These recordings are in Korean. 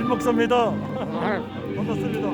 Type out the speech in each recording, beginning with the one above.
목사입니다. 반갑습니다.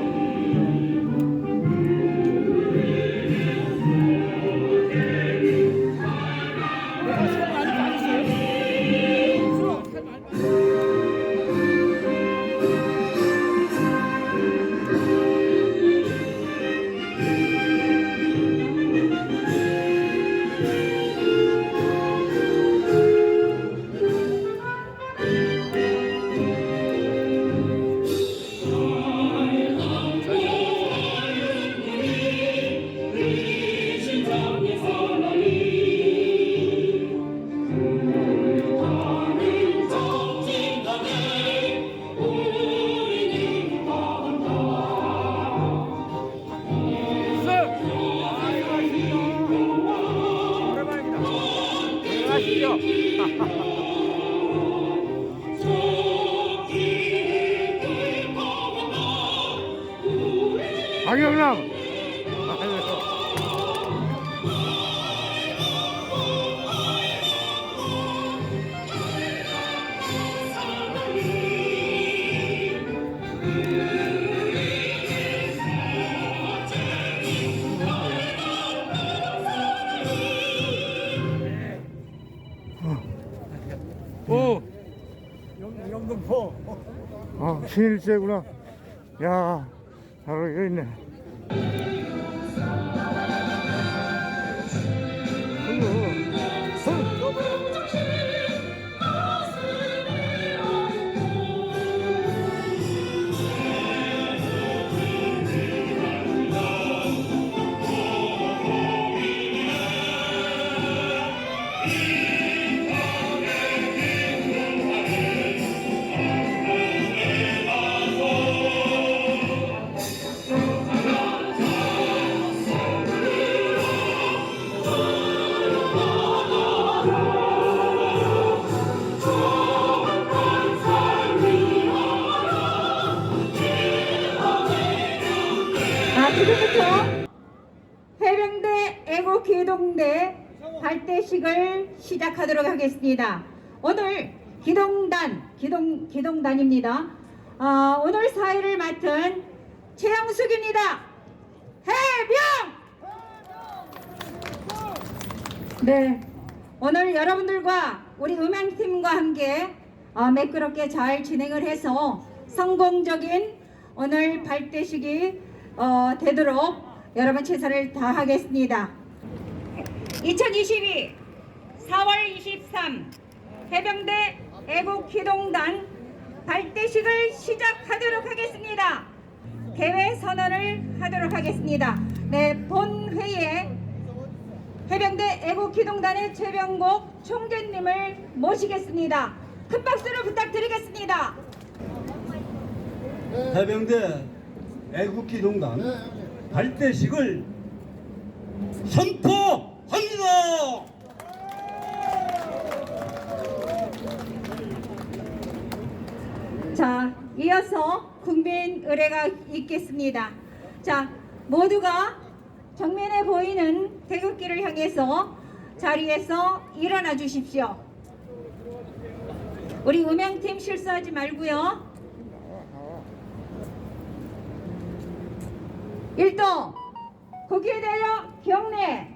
박영남. 오, 영등포. 신일제구나. 야, 바로 여기 있네. 지금부터 해병대 애국기동대 발대식을 시작하도록 하겠습니다. 오늘 기동단입니다. 오늘 사회를 맡은 최영숙입니다. 해병! 네, 오늘 여러분들과 우리 음향팀과 함께 매끄럽게 잘 진행을 해서 성공적인 오늘 발대식이 되도록 여러분 최선을 다하겠습니다. 2022 4월 23 해병대 애국기동단 발대식을 시작하도록 하겠습니다. 개회 선언을 하도록 하겠습니다. 네, 본회의에 해병대 애국기동단의 최병국 총재님을 모시겠습니다. 큰 박수를 부탁드리겠습니다. 해병대 애국기동단 발대식을 선포합니다. 자, 이어서 국민 의례가 있겠습니다. 자, 모두가 정면에 보이는 태극기를 향해서 자리에서 일어나 주십시오. 우리 음향팀 실수하지 말고요. 1동 국기에 대하여 경례.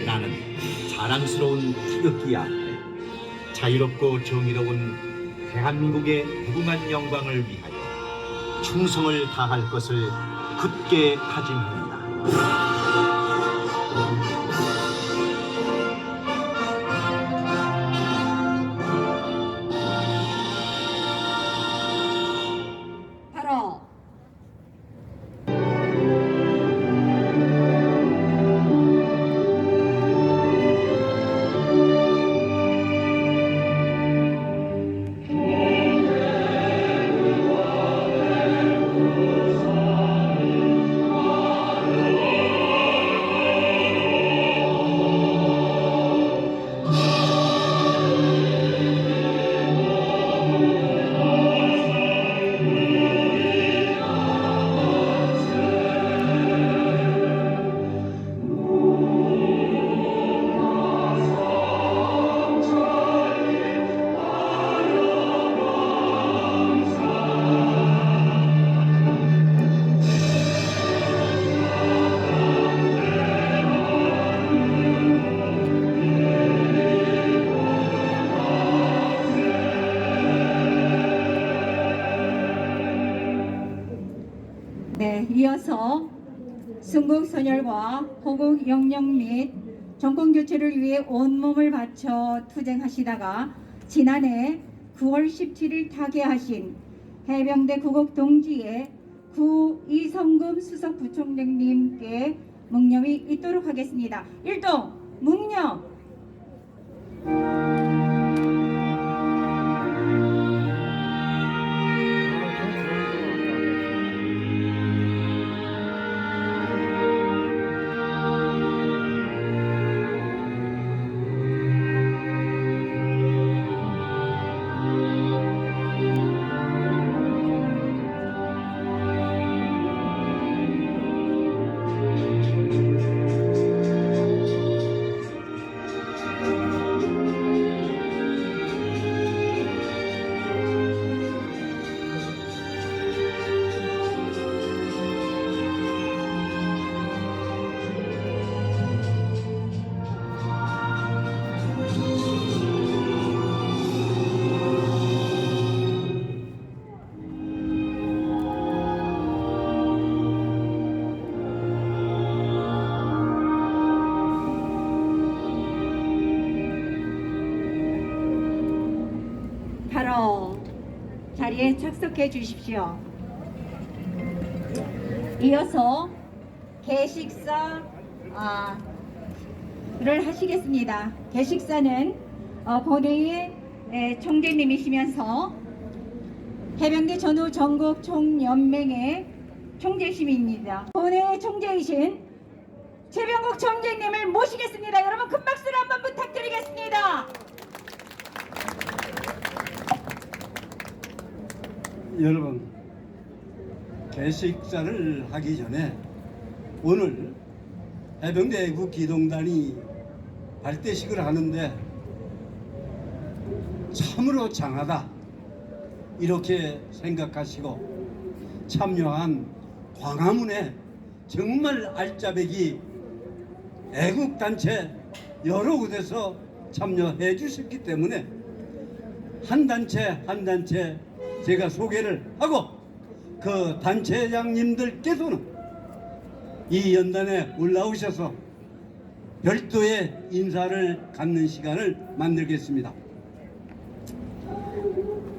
나는 자랑스러운 태극기 앞에 자유롭고 정의로운 대한민국의 무궁한 영광을 위하여 충성을 다할 것을 굳게 다짐합니다. 바로 네, 이어서 순국선열과 호국 영령 및 정권 교체를 위해 온몸을 바쳐 투쟁하시다가 지난해 9월 17일 타계하신 해병대 구국동지의 구 이성금 수석부총장님께 묵념이 있도록 하겠습니다. 1동 묵념. 바로 자리에 착석해 주십시오. 이어서 개식사를 하시겠습니다. 개식사는 본회의 총재님이시면서 해병대 전후 전국 총연맹의 총재심입니다. 본회의 총재이신 최병국 총재님을 모시겠습니다. 여러분 큰 박수를 한번 부탁드리겠습니다. 여러분, 개식사를 하기 전에 오늘 해병대 애국 기동단이 발대식을 하는데 참으로 장하다 이렇게 생각하시고 참여한 광화문에 정말 알짜배기 애국단체 여러 곳에서 참여해 주셨기 때문에 한 단체 한 단체 제가 소개를 하고 그 단체장님들께서는 이 연단에 올라오셔서 별도의 인사를 갖는 시간을 만들겠습니다.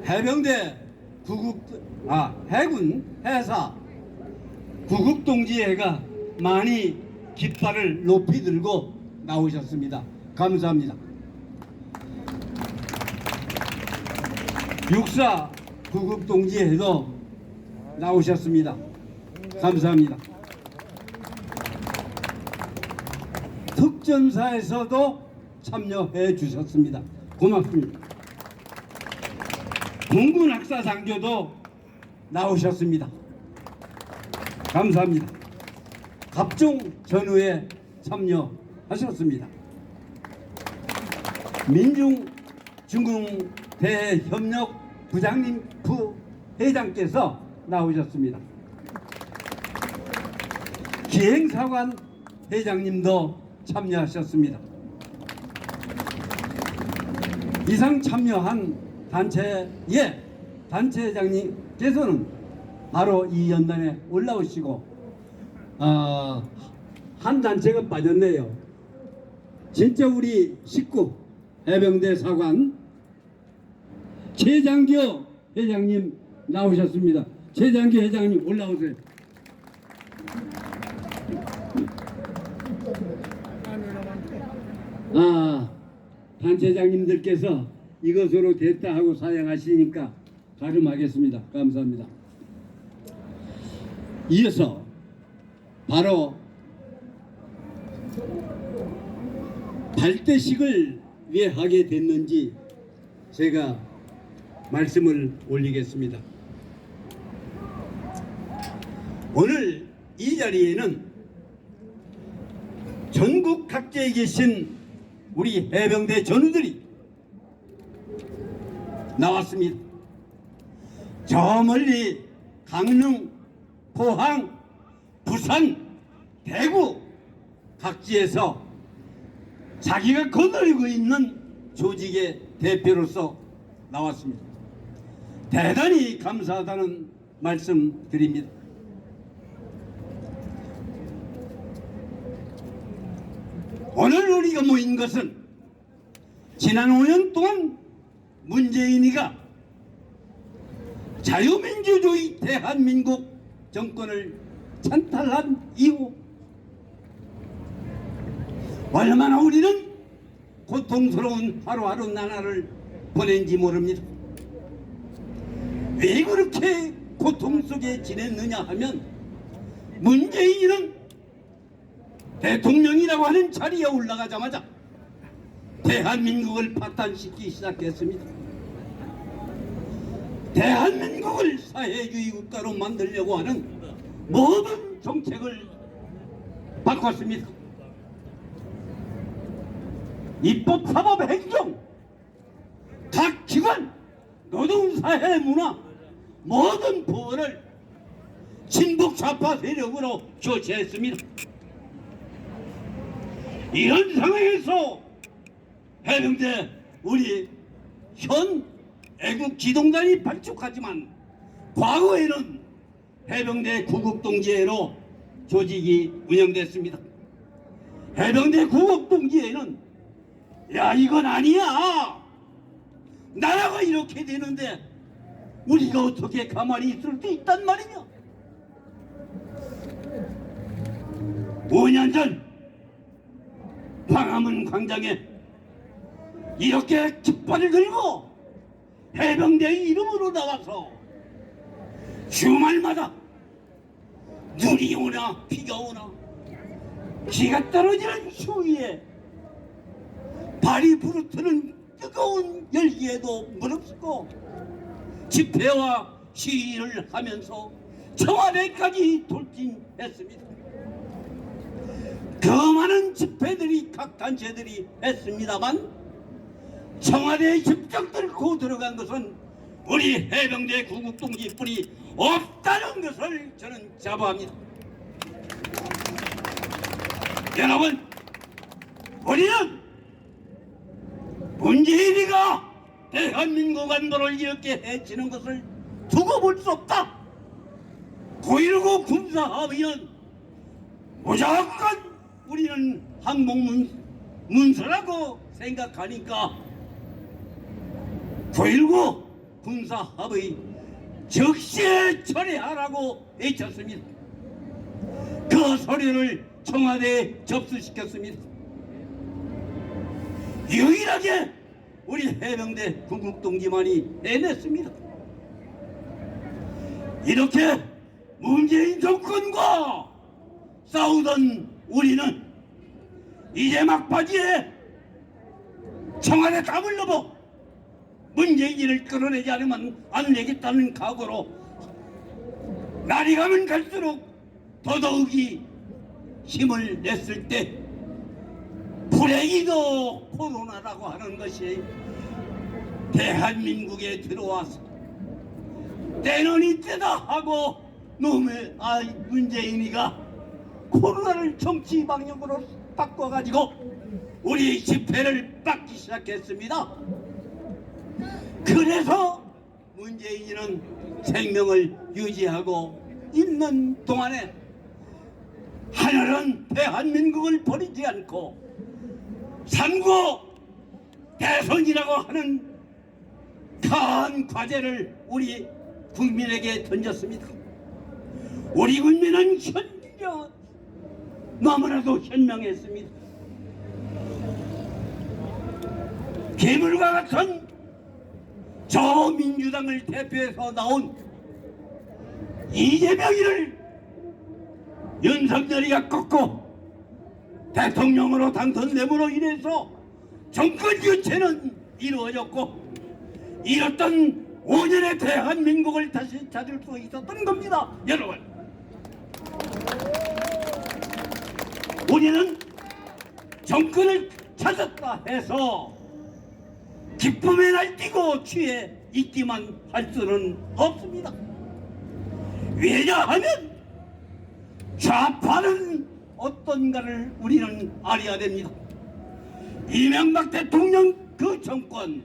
해병대 해군 해사 구국동지회가 많이 깃발을 높이 들고 나오셨습니다. 감사합니다. 육사 구국동지회도 나오셨습니다. 감사합니다. 특전사에서도 참여해 주셨습니다. 고맙습니다. 공군학사장교도 나오셨습니다. 감사합니다. 갑종 전후에 참여하셨습니다. 민중중흥대협력 부장님 부회장께서 나오셨습니다. 기행사관 회장님도 참여하셨습니다. 이상 참여한 단체의 단체장님께서는 바로 이 연단에 올라오시고 한 단체가 빠졌네요. 진짜 우리 식구 해병대 사관 최장교 회장님 나오셨습니다. 최장교 회장님 올라오세요. 단체장님들께서 이것으로 됐다 하고 사양하시니까 가름하겠습니다. 감사합니다. 이어서 바로 발대식을 왜 하게 됐는지 제가 말씀을 올리겠습니다. 오늘 이 자리에는 전국 각지에 계신 우리 해병대 전우들이 나왔습니다. 저 멀리 강릉, 포항, 부산, 대구 각지에서 자기가 거느리고 있는 조직의 대표로서 나왔습니다. 대단히 감사하다는 말씀 드립니다. 오늘 우리가 모인 것은 지난 5년 동안 문재인이가 자유민주주의 대한민국 정권을 찬탈한 이후 얼마나 우리는 고통스러운 하루하루 나날을 보낸지 모릅니다. 왜 그렇게 고통 속에 지냈느냐 하면 문재인은 대통령이라고 하는 자리에 올라가자마자 대한민국을 파탄시키기 시작했습니다. 대한민국을 사회주의 국가로 만들려고 하는 모든 정책을 바꿨습니다. 입법, 사법, 행정, 각 기관, 노동, 사회, 문화 모든 부분을 친북 좌파 세력으로 교체했습니다. 이런 상황에서 해병대 우리 현 애국 기동단이 발족하지만 과거에는 해병대 구국동지회로 조직이 운영됐습니다. 해병대 구국동지회는 야 이건 아니야, 나라가 이렇게 되는데 우리가 어떻게 가만히 있을 수 있단 말이냐. 5년 전 광화문 광장에 이렇게 깃발을 들고 해병대의 이름으로 나와서 주말마다 눈이 오나 비가 오나 비가 떨어지는 추위에 발이 부르트는 뜨거운 열기에도 무릅쓰고 집회와 시위를 하면서 청와대까지 돌진했습니다. 그 많은 집회들이 각 단체들이 했습니다만 청와대에 직접 들고 들어간 것은 우리 해병대 구국동지뿐이 없다는 것을 저는 자부합니다. 여러분, 우리는 문재인이가 대한민국 안보를 이렇게 해치는 것을 두고 볼 수 없다. 9.19 군사합의는 무조건 우리는 항목문서라고 생각하니까 9.19 군사합의 즉시에 철회하라고 외쳤습니다. 그 서류를 청와대에 접수시켰습니다. 유일하게 우리 해병대 구국동지만이 해냈습니다. 이렇게 문재인 정권과 싸우던 우리는 이제 막바지에 청와대 담을 넘어 문재인을 끌어내지 않으면 안 되겠다는 각오로 날이 가면 갈수록 더더욱이 힘을 냈을 때 불행히도 코로나라고 하는 것이 대한민국에 들어와서 때는 이때다 하고 놈의 문재인이가 코로나를 정치 방역으로 바꿔가지고 우리 집회를 막기 시작했습니다. 그래서 문재인은 생명을 유지하고 있는 동안에 하늘은 대한민국을 버리지 않고 3구 대선이라고 하는 큰 과제를 우리 국민에게 던졌습니다. 우리 국민은 너무나도 현명했습니다. 괴물과 같은 저 민주당을 대표해서 나온 이재명이를 윤석열이가 꺾고 대통령으로 당선됨으로 인해서 정권 교체는 이루어졌고 잃었던 5년의 대한민국을 다시 찾을 수 있었던 겁니다. 여러분, 우리는 정권을 찾았다 해서 기쁨에 날뛰고 취해 있기만 할 수는 없습니다. 왜냐하면 좌파는 어떤가를 우리는 알아야 됩니다. 이명박 대통령 그 정권,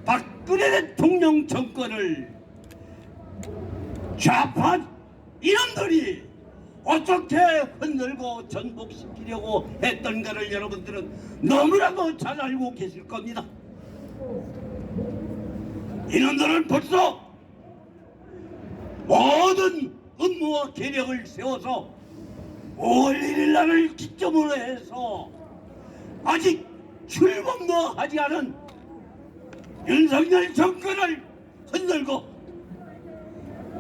박근혜 대통령 정권을 좌파 이놈들이 온 어떻게 흔들고 전복시키려고 했던가를 여러분들은 너무나도 잘 알고 계실 겁니다. 이놈들은 벌써 모든 업무와 계략을 세워서 5월 1일 날을 기점으로 해서 아직 출범도 하지 않은 윤석열 정권을 흔들고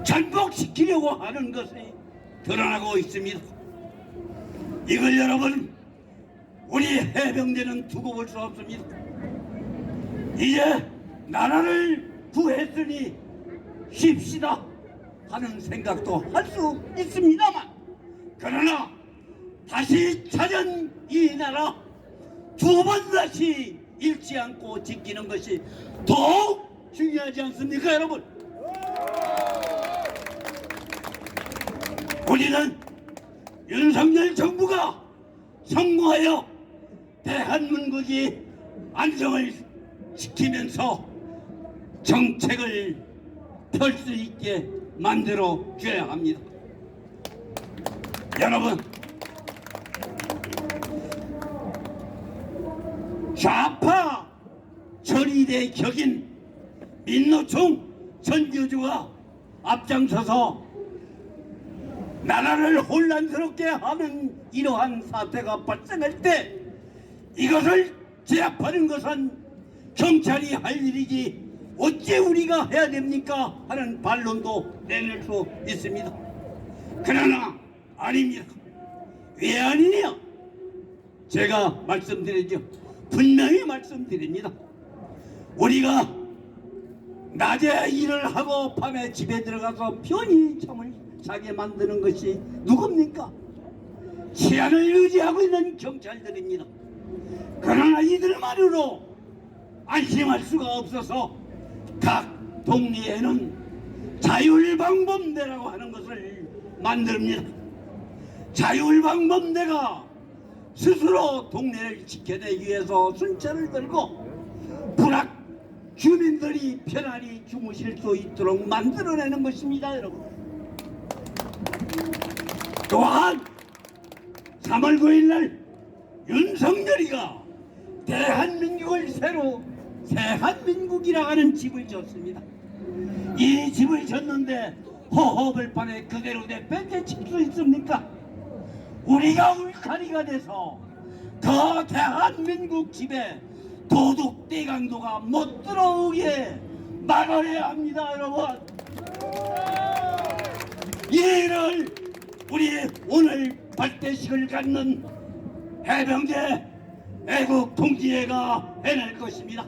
전복시키려고 하는 것이 드러나고 있습니다. 이걸 여러분, 우리 해병대는 두고 볼 수 없습니다. 이제 나라를 구했으니 쉽시다 하는 생각도 할 수 있습니다만, 그러나 다시 찾은 이 나라 두 번 다시 잃지 않고 지키는 것이 더욱 중요하지 않습니까, 여러분? 우리는 윤석열 정부가 성공하여 대한민국이 안정을 지키면서 정책을 펼 수 있게 만들어 줘야 합니다. 여러분, 좌파 전위대 격인 민노총 전교주가 앞장서서 나라를 혼란스럽게 하는 이러한 사태가 발생할 때 이것을 제압하는 것은 경찰이 할 일이지 어째 우리가 해야 됩니까? 하는 반론도 내낼 수 있습니다. 그러나 아닙니다. 왜 아니냐? 제가 말씀드리죠. 분명히 말씀드립니다. 우리가 낮에 일을 하고 밤에 집에 들어가서 편히 잠을 자게 만드는 것이 누굽니까? 치안을 유지하고 있는 경찰들입니다. 그러나 이들만으로 안심할 수가 없어서 각 동리에는 자율방범대라고 하는 것을 만듭니다. 자율방범대가 스스로 동네를 지켜내기 위해서 순찰을 들고 부락 주민들이 편안히 주무실 수 있도록 만들어내는 것입니다, 여러분. 또한 3월 9일 날 윤석열이가 대한민국을 새로 대한민국이라 하는 집을 졌습니다. 이 집을 졌는데 허허벌판에 그대로 내빼칠 수 있습니까? 우리가 울타리가 돼서 더 대한민국 집에 도둑 대강도가 못 들어오게 막아야 합니다, 여러분. 이 일을 우리 오늘 발대식을 갖는 해병대 애국 통지회가 해낼 것입니다.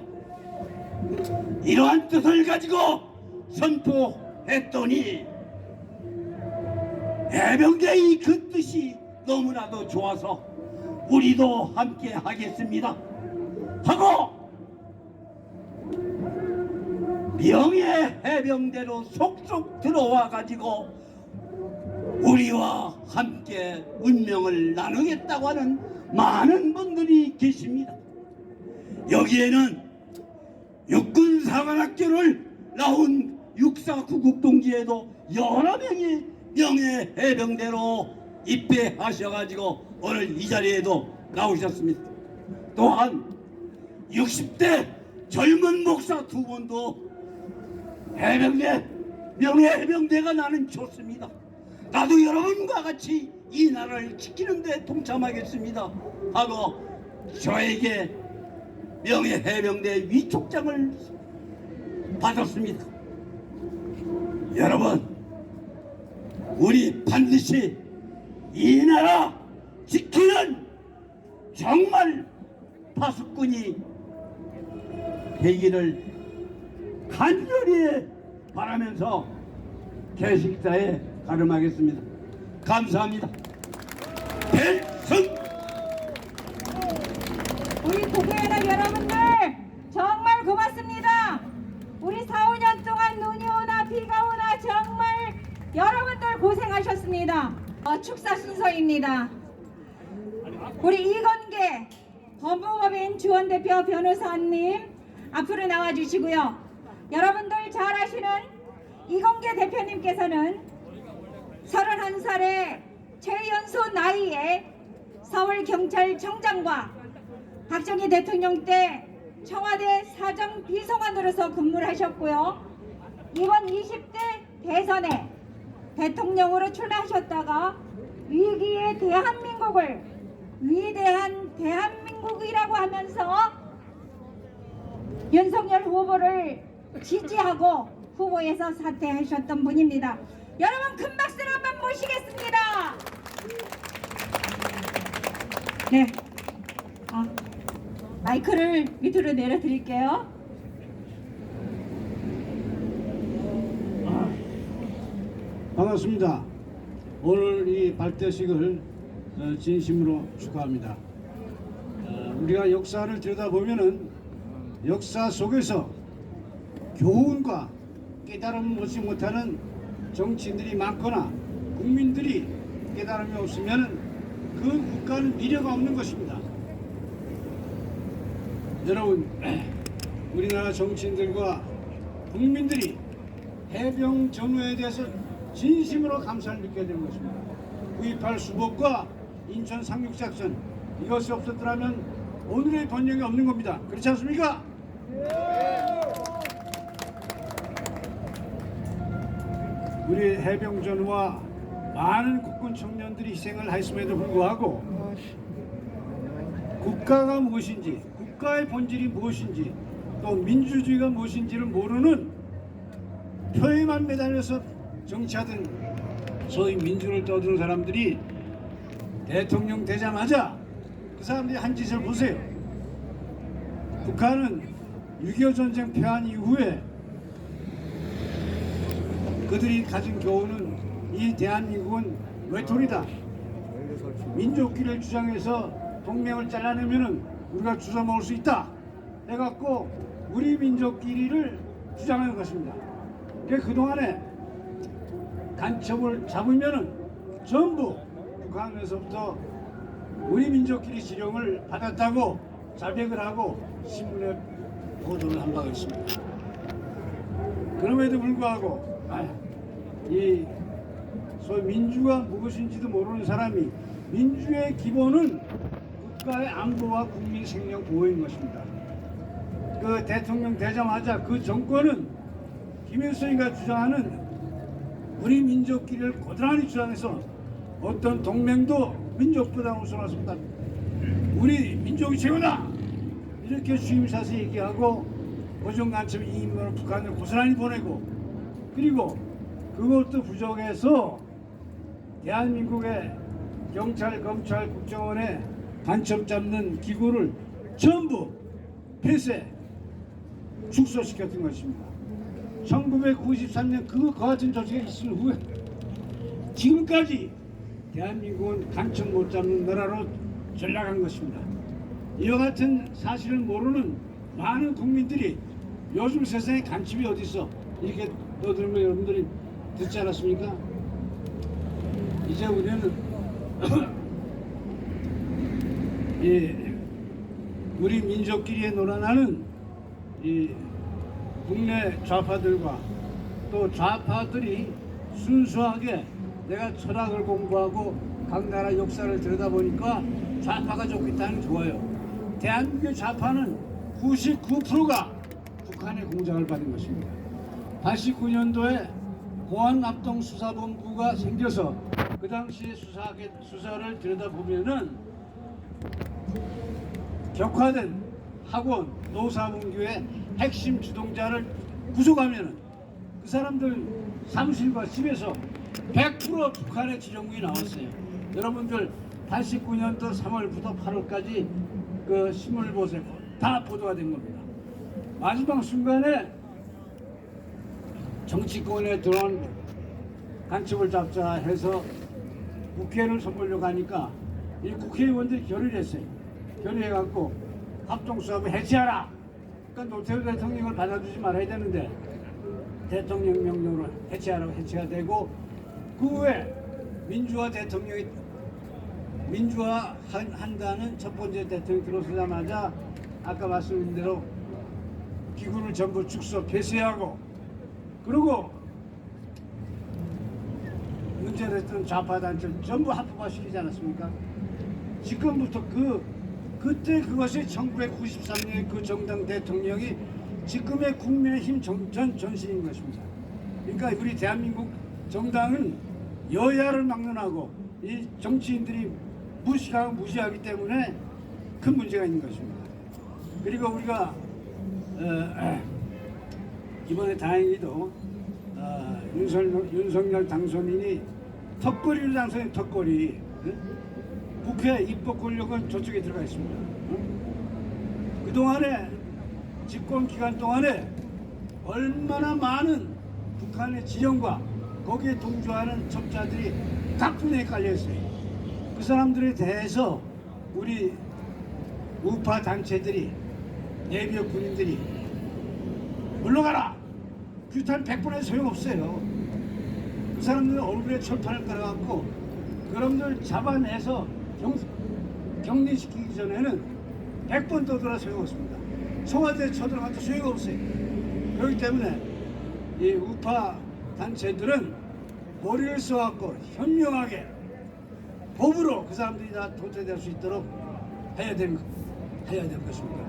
이러한 뜻을 가지고 선포했더니 해병대의 그 뜻이 너무나도 좋아서 우리도 함께 하겠습니다 하고 명예 해병대로 속속 들어와 가지고 우리와 함께 운명을 나누겠다고 하는 많은 분들이 계십니다. 여기에는 육군사관학교를 나온 육사구국동지에도 여러 명이 명예 해병대로 입대하셔가지고 오늘 이 자리에도 나오셨습니다. 또한 60대 젊은 목사 두 분도 해병대 명예 해병대가 나는 좋습니다. 나도 여러분과 같이 이 나라를 지키는 데 동참하겠습니다 하고 저에게 명예 해병대 위촉장을 받았습니다. 여러분, 우리 반드시 이 나라 지키는 정말 파수꾼이 되기를 간절히 바라면서 개식사에 가름하겠습니다. 감사합니다. 필승! 우리 국회의원 여러분들 정말 고맙습니다. 우리 4, 5년 동안 눈이 오나 비가 오나 정말 여러분들 고생하셨습니다. 축사 순서입니다. 우리 이건계 법무법인 주원대표 변호사님 앞으로 나와주시고요. 여러분들 잘 아시는 이건계 대표님께서는 31살에 최연소 나이에 서울경찰청장과 박정희 대통령 때 청와대 사정비서관으로서 근무를 하셨고요. 이번 20대 대선에 대통령으로 출마하셨다가 위기의 대한민국을 위대한 대한민국이라고 하면서 윤석열 후보를 지지하고 후보에서 사퇴하셨던 분입니다. 여러분 큰 박수로 한번 모시겠습니다. 네, 마이크를 밑으로 내려드릴게요. 반갑습니다. 오늘 이 발대식을 진심으로 축하합니다. 우리가 역사를 들여다보면은 역사 속에서 교훈과 깨달음을 얻지 못하는 정치인들이 많거나 국민들이 깨달음이 없으면 그 국가는 미래가 없는 것입니다. 여러분, 우리나라 정치인들과 국민들이 해병 전후에 대해서 진심으로 감사를 느껴야 되는 것입니다. 9.28 수복과 인천 상륙작전, 이것이 없었더라면 오늘의 번영이 없는 겁니다. 그렇지 않습니까? 우리 해병 전후와 많은 국군 청년들이 희생을 했음에도 불구하고 국가가 무엇인지, 국가의 본질이 무엇인지, 또 민주주의가 무엇인지를 모르는 표에만 매달려서 정치하던 소위 민주를 떠드는 사람들이 대통령 되자마자 그 사람들이 한 짓을 보세요. 북한은 6.25 전쟁 패한 이후에 그들이 가진 교훈은 이 대한민국은 외톨이다. 민족끼리를 주장해서 동맹을 잘라내면은 우리가 주워먹을 수 있다. 해갖고 우리 민족끼리를 주장하는 것입니다. 그동안에 간첩을 잡으면은 전부 북한에서부터 우리 민족끼리 지령을 받았다고 자백을 하고 신문에 보도를 한 바가 있습니다. 그럼에도 불구하고 이 소위 민주가 무엇인지도 모르는 사람이 민주의 기본은 국가의 안보와 국민 생명 보호인 것입니다. 그 대통령 되자마자 그 정권은 김일성이가 주장하는 우리 민족끼리를 고스란히 주장해서 어떤 동맹도 민족보다 우선할 수 없다. 우리 민족이 최고다. 이렇게 취임사서 얘기하고 고정간첩 2인분을 북한을 고스란히 보내고, 그리고 그것도 부족해서 대한민국의 경찰, 검찰, 국정원에 간첩 잡는 기구를 전부 폐쇄, 축소시켰던 것입니다. 1993년 그와 같은 조치가 있은 후에 지금까지 대한민국은 간첩 못 잡는 나라로 전락한 것입니다. 이와 같은 사실을 모르는 많은 국민들이 요즘 세상에 간첩이 어디 있어? 이렇게 떠들면 여러분들이 듣지 않았습니까? 이제 우리는 우리 민족끼리 놀아나는 이 국내 좌파들과 또 좌파들이 순수하게 내가 철학을 공부하고 각 나라 역사를 들여다보니까 좌파가 좋겠다는 게 좋아요. 대한민국의 좌파는 99%가 북한의 공작을 받은 것입니다. 89년도에 공안합동수사본부가 생겨서 그 당시에 수사를 들여다보면은 격화된 학원, 노사문교의 핵심 주동자를 구속하면은 그 사람들 사무실과 집에서 100% 북한의 지령군이 나왔어요. 여러분들 89년도 3월부터 8월까지 그 신문을 보세요. 다 보도가 된 겁니다. 마지막 순간에 정치권에 들어온 간첩을 잡자 해서 국회를 선보려고 하니까 이 국회의원들이 결의를 했어요. 결의해갖고 합동수사부 해체하라. 그러니까 노태우 대통령을 받아주지 말아야 되는데 대통령 명령으로 해체하라고 해체가 되고, 그 후에 민주화 한다는 첫 번째 대통령이 들어서자마자 아까 말씀드린 대로 기구를 전부 축소 폐쇄하고, 그리고 통제됐던 좌파 단체를 전부 합법화시키지 않았습니까? 지금부터 그때 그것이 1993년에 그 정당 대통령이 지금의 국민의힘 전 전신인 것입니다. 그러니까 우리 대한민국 정당은 여야를 막론하고 이 정치인들이 무시하기 때문에 큰 문제가 있는 것입니다. 그리고 우리가 이번에 다행히도 윤석열 당선인이 턱걸이로 당선인 턱걸이 국회 입법 권력은 저쪽에 들어가 있습니다. 그동안에 집권 기간 동안에 얼마나 많은 북한의 지령과 거기에 동조하는 첩자들이 각분에 깔려있어요. 그 사람들에 대해서 우리 우파 단체들이 예비역 군인들이 물러가라! 규탄 100번에 소용없어요. 그 사람들은 얼굴에 철판을 깔아갖고 그놈들 잡아내서 격리시키기 전에는 100번 떠들어 소용없습니다. 청와대에 쳐들어가도 소용없어요. 그렇기 때문에 이 우파 단체들은 머리를 써갖고 현명하게 법으로 그 사람들이 다 도태될 수 있도록 해야 될 것입니다.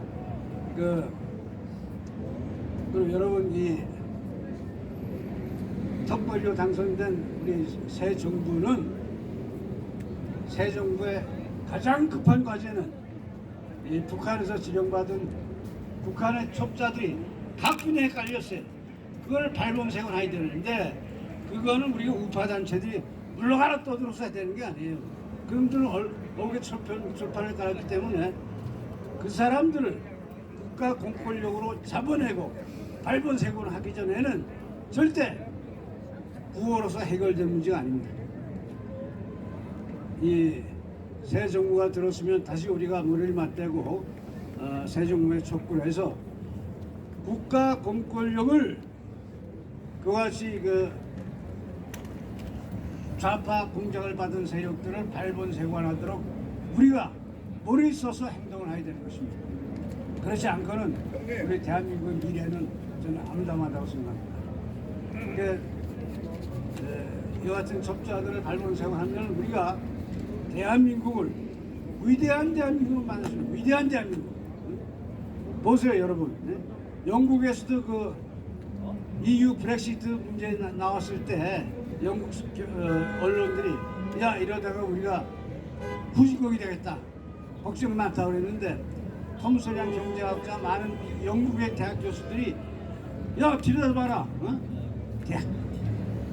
그리고 여러분 이 턱걸이로 당선된 우리 새 정부의 가장 급한 과제는 이 북한에서 지령받은 북한의 첩자들이 각분에 깔렸어요. 그걸 발본색을 해야 되는데 그거는 우리가 우파 단체들이 물러가라 떠들어서 되는 게 아니에요. 그분들은 얼굴에 철판을 깔았기 때문에 그 사람들을 국가 공권력으로 잡아내고 발본색으로 하기 전에는 절대 구호로서 해결될 문제가 아닙니다. 이 새 정부가 들었으면 다시 우리가 머리를 맞대고 새 정부에 촉구를 해서 국가 공권력을 그것이 좌파 공작을 받은 세력들을 발본색원하도록 우리가 머리 써서 행동을 해야 되는 것입니다. 그렇지 않고는 우리 대한민국의 미래는 저는 암담하다고 생각합니다. 이 같은 첩자들을 발본색원하면 우리가 대한민국을 위대한 대한민국을 만들 수 있는 위대한 대한민국. 보세요 여러분. 영국에서도 그 EU 브렉시트 문제 나왔을 때 영국 언론들이 야 이러다가 우리가 후진국이 되겠다 걱정 많다고 그랬는데 톰소량 경제학자 많은 영국의 대학 교수들이 야 들여다봐라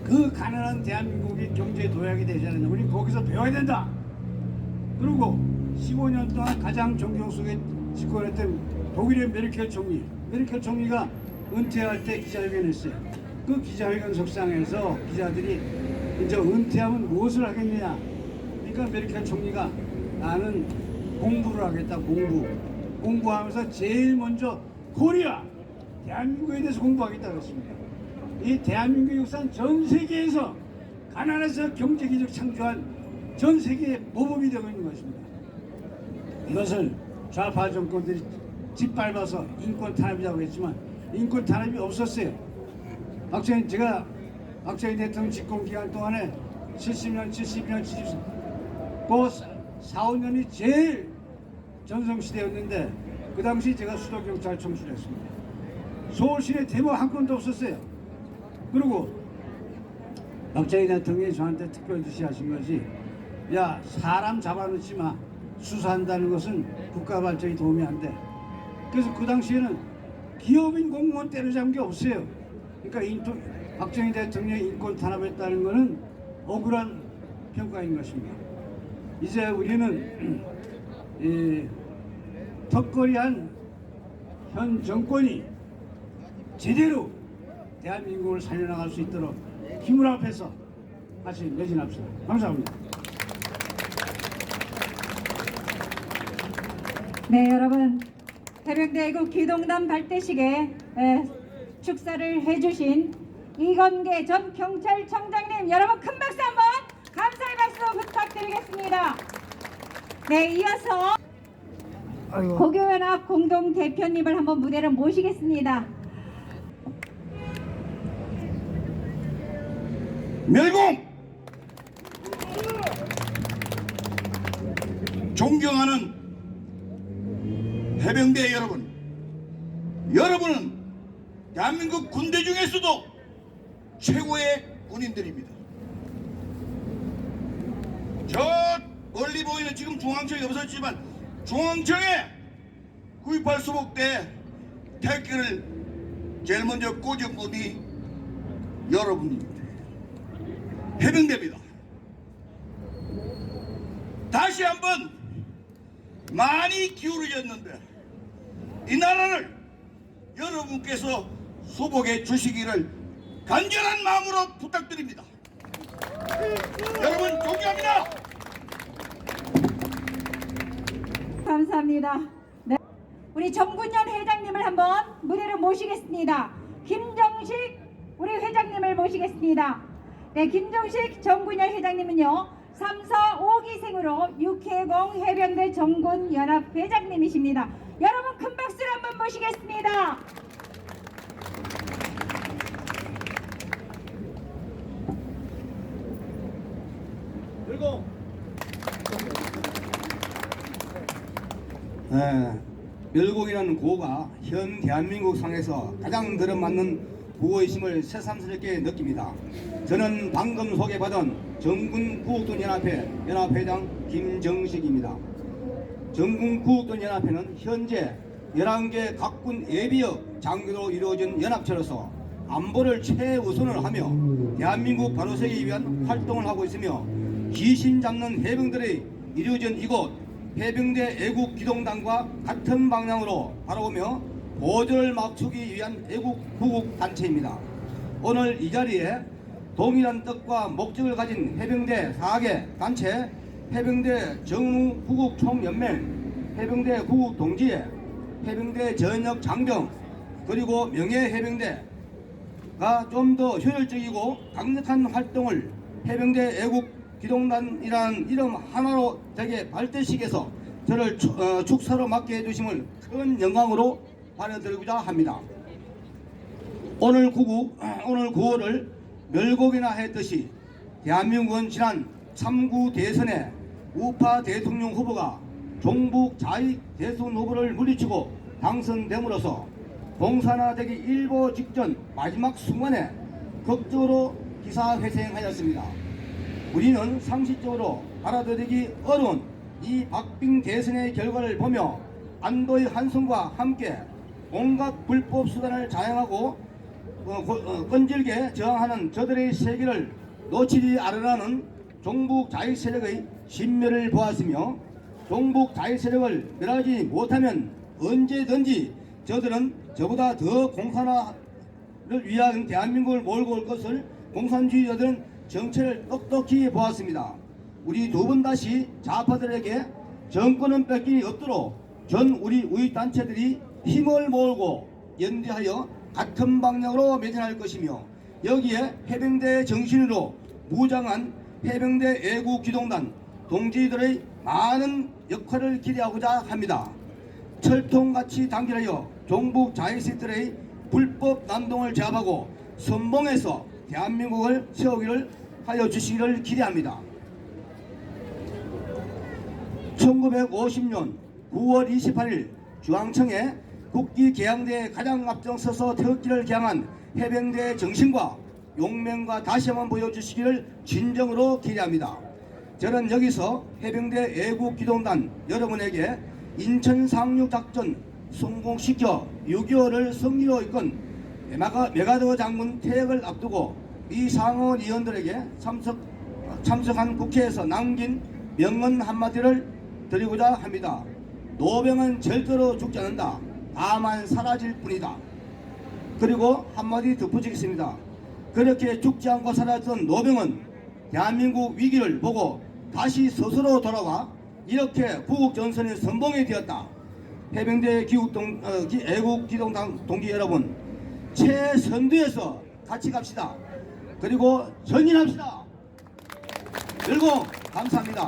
그 가난한 대한민국이 경제 도약이 되지 않느냐 우리 거기서 배워야 된다. 그리고 15년 동안 가장 존경 속에 집권했던 독일의 메르켈 총리가 은퇴할 때 기자회견을 했어요. 그 기자회견 석상에서 기자들이 이제 은퇴하면 무엇을 하겠느냐. 그러니까 메르켈 총리가 나는 공부를 하겠다. 공부하면서 제일 먼저 코리아 대한민국에 대해서 공부하겠다 그랬습니다. 이 대한민국 역사는 전 세계에서 가난해서 경제기적 창조한 전 세계의 모범이 되고 있는 것입니다. 이것을 좌파 정권들이 짓밟아서 인권 탄압이라고 했지만 인권 탄압이 없었어요. 제가 박정희 대통령 집권 기간 동안에 70년, 72년, 74, 그 4, 5년이 제일 전성시대였는데 그 당시 제가 수도경찰청수를 했습니다. 서울시내 데모 한 건도 없었어요. 그리고 박정희 대통령이 저한테 특별 지시하신 것이 야 사람 잡아놓지 마. 수사한다는 것은 국가 발전에 도움이 안 돼. 그래서 그 당시에는 기업인 공무원 때려잡은 게 없어요. 그러니까 박정희 대통령이 인권 탄압했다는 것은 억울한 평가인 것입니다. 이제 우리는 이 턱걸이한 현 정권이 제대로 대한민국을 살려나갈 수 있도록 힘을 합해서 같이 매진합시다. 감사합니다. 네, 여러분 해병대구 기동단 발대식에 축사를 해주신 이건계 전 경찰청장님 여러분 큰 박수 한번 감사의 박수 부탁드리겠습니다. 네, 이어서 아이고. 고교연합 공동대표님을 한번 무대로 모시겠습니다. 멸공 존경하는 해병대 여러분, 여러분은 대한민국 군대 중에서도 최고의 군인들입니다. 저 멀리 보이는 지금 중앙청이 없었지만 중앙청에 9.28 수복대 태극기를 제일 먼저 꽂은 분이 여러분입니다. 해병대입니다. 다시 한번 많이 기울어졌는데 이 나라를 여러분께서 수복해 주시기를 간절한 마음으로 부탁드립니다. 여러분 존경합니다. 감사합니다. 네. 우리 정군년 회장님을 한번 무대로 모시겠습니다. 김정식 우리 회장님을 모시겠습니다. 네, 김정식 정군년 회장님은요 3사 5기생으로 육해공 해병대 정군 연합 회장님이십니다. 여러분 큰 박수로 한번 모시겠습니다. 멸곡이라는 구호가 현 대한민국 상에서 가장 들어맞는 구호이심을 새삼스럽게 느낍니다. 저는 방금 소개받은 정군구국돈연합회 연합회장 김정식입니다. 정군구국돈연합회는 현재 11개 각군 예비역 장교로 이루어진 연합체로서 안보를 최우선을 하며 대한민국 바로세기 위한 활동을 하고 있으며 귀신 잡는 해병들이 이루어진 이곳 해병대 애국기동단과 같은 방향으로 바라보며 보조를 맞추기 위한 애국 구국 단체입니다. 오늘 이 자리에 동일한 뜻과 목적을 가진 해병대 4개 단체, 해병대 정무구국총연맹, 해병대 구국동지회, 해병대 전역 장병, 그리고 명예해병대가 좀 더 효율적이고 강력한 활동을 해병대 애국기동단이라는 이름 하나로 되게 발전시켜서 저를 축사로 맡게 해주심을 큰 영광으로 발휘드리고자 합니다. 오늘 구호를 멸곡이나 했듯이 대한민국은 지난 3구 대선에 우파 대통령 후보가 종북 자익 대선 후보를 물리치고 당선됨으로써 공산화되기 일보 직전 마지막 순간에 극적으로 기사회생하였습니다. 우리는 상식적으로 받아들이기 어려운 이 박빙 대선의 결과를 보며 안도의 한숨과 함께 온갖 불법 수단을 자행하고 끈질게 저항하는 저들의 세계를 놓치지 않으라는 종북 자익 세력의 신멸을 보았으며 종북 자익 세력을 멸하지 못하면 언제든지 저들은 저보다 더 공산화를 위한 대한민국을 몰고 올 것을 공산주의자들은 정체를 똑똑히 보았습니다. 우리 두 번 다시 좌파들에게 정권은 뺏기니 없도록 전 우리 우익단체들이 힘을 모으고 연대하여 같은 방향으로 매진할 것이며 여기에 해병대 정신으로 무장한 해병대 애국기동단 동지들의 많은 역할을 기대하고자 합니다. 철통같이 단결하여 종북 자익세력들의 불법 난동을 제압하고 선봉해서 대한민국을 세우기를 하여 주시기를 기대합니다. 1950년 9월 28일 중앙청에 국기 개항대에 가장 앞장서서 태극기를 개항한 해병대의 정신과 용맹과 다시 한번 보여주시기를 진정으로 기대합니다. 저는 여기서 해병대 애국기동단 여러분에게 인천 상륙작전 성공시켜 6.25를 승리로 이끈 메가더 장군 퇴역을 앞두고 이 상원 의원들에게 참석한 국회에서 남긴 명언 한마디를 드리고자 합니다. 노병은 절대로 죽지 않는다. 다만 사라질 뿐이다. 그리고 한마디 덧붙이겠습니다. 그렇게 죽지 않고 사라졌던 노병은 대한민국 위기를 보고 다시 스스로 돌아와 이렇게 구국전선의 선봉이 되었다. 해병대 애국기동단 동지 여러분, 최선두에서 같이 갑시다. 그리고 전진합시다. 열공 감사합니다.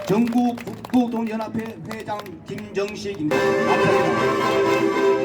전국 국도동연합회 회장 김정식입니다. 감사합니다.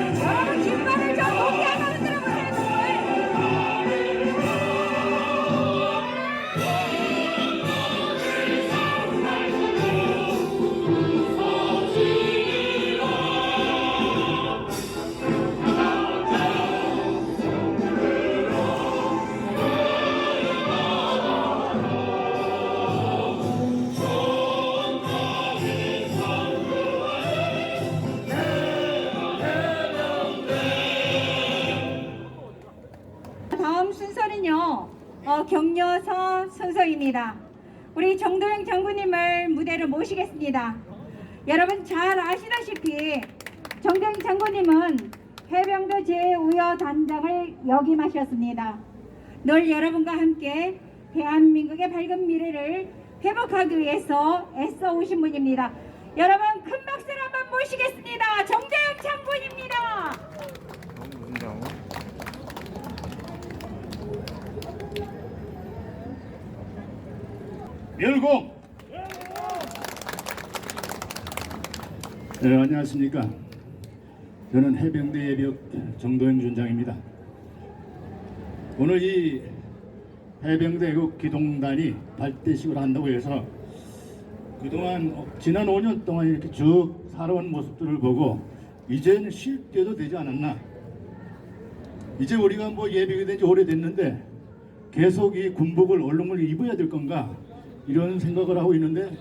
여러분 깃발을 좀 높게 한번 흔들어 보세요. 다음 순서는요, 격려서 순서입니다. 우리 정도영 장군님을 무대로 모시겠습니다. 여러분 잘 아시다시피 정도영 장군님은 해병대 제5여 단장을 역임하셨습니다. 늘 여러분과 함께 대한민국의 밝은 미래를 회복하기 위해서 애써 오신 분입니다. 여러분 큰 박수를 한번 모시겠습니다. 정도영 장군입니다. 멸공! 네, 안녕하십니까. 저는 해병대 예비역 정도영 준장입니다. 오늘 이 해병대 애국 기동단이 발대식을 한다고 해서 그동안 지난 5년 동안 이렇게 쭉 살아온 모습들을 보고 이제는 쉴 때도 되지 않았나. 이제 우리가 뭐 예비가 된 지 오래됐는데 계속 이 군복을 얼룩을 입어야 될 건가 이런 생각을 하고 있는데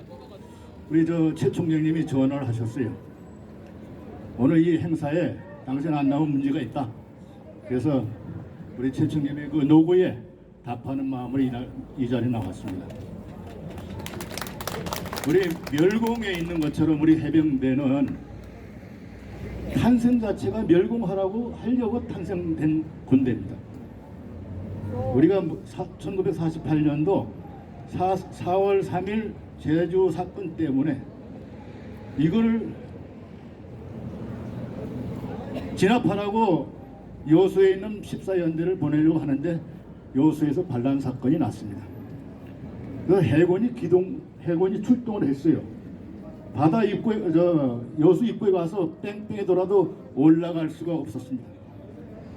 우리 최 총장님이 전화를 하셨어요. 오늘 이 행사에 당신 안 나온 문제가 있다. 그래서 우리 최 총장님의 그 노고에 답하는 마음으로 이 자리에 나왔습니다. 우리 멸공에 있는 것처럼 우리 해병대는 탄생 자체가 멸공하라고 하려고 탄생된 군대입니다. 우리가 1948년도 4월 3일 제주 사건 때문에 이걸 진압하라고 여수에 있는 14연대를 보내려고 하는데 여수에서 반란 사건이 났습니다. 그 해군이 출동을 했어요. 바다 입구에 여수 입구에 가서 뺑뺑이 돌아도 올라갈 수가 없었습니다.